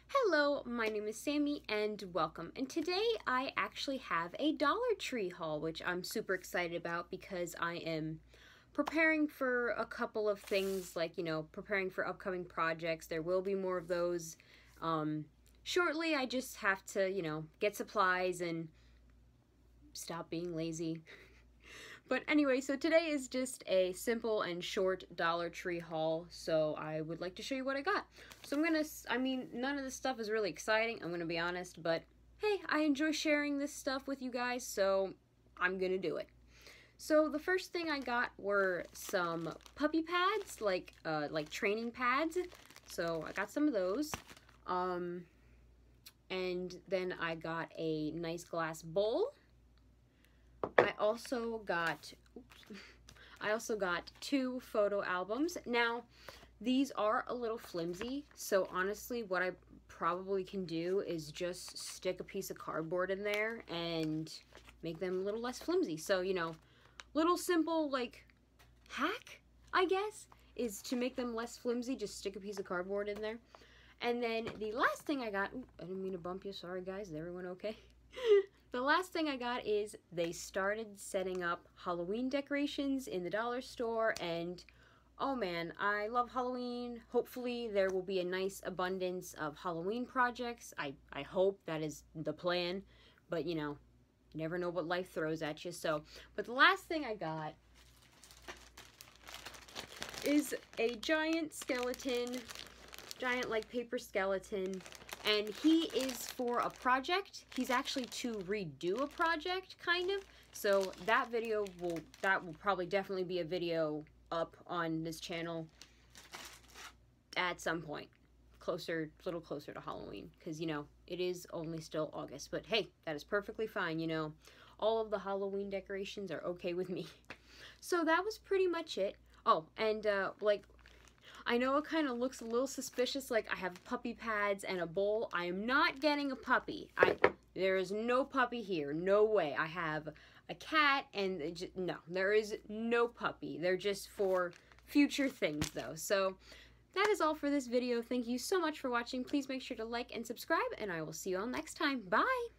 Hello, my name is Sammy and welcome. And today I actually have a Dollar Tree haul, which I'm super excited about because I am preparing for a couple of things like, preparing for upcoming projects. There will be more of those shortly. I just have to, get supplies and stop being lazy. But anyway, so today is just a simple and short Dollar Tree haul, so I would like to show you what I got. So none of this stuff is really exciting, I'm gonna be honest, but hey, I enjoy sharing this stuff with you guys, so I'm gonna do it. So the first thing I got were some puppy pads, like training pads. So I got some of those. And then I got a nice glass bowl. I also got two photo albums. Now, these are a little flimsy, so honestly, what I probably can do is just stick a piece of cardboard in there and make them a little less flimsy. So, little simple, hack, I guess, is to make them less flimsy, just stick a piece of cardboard in there. And then the last thing I got, I didn't mean to bump you, sorry guys, is everyone okay? The last thing I got is they started setting up Halloween decorations in the dollar store, and oh man, I love Halloween. Hopefully there will be a nice abundance of Halloween projects. I hope that is the plan, but you never know what life throws at you. But the last thing I got is a giant skeleton, like paper skeleton. And he is for a project. He's actually to redo a project, kind of. So that will probably definitely be a video up on this channel at some point. A little closer to Halloween. Because, it is only still August. But hey, that is perfectly fine, All of the Halloween decorations are okay with me. So that was pretty much it. Oh, and, I know it kind of looks a little suspicious, like I have puppy pads and a bowl. I am not getting a puppy. There is no puppy here. No way. I have a cat and no, there is no puppy. They're just for future things though. So that is all for this video. Thank you so much for watching. Please make sure to like and subscribe, and I will see you all next time. Bye!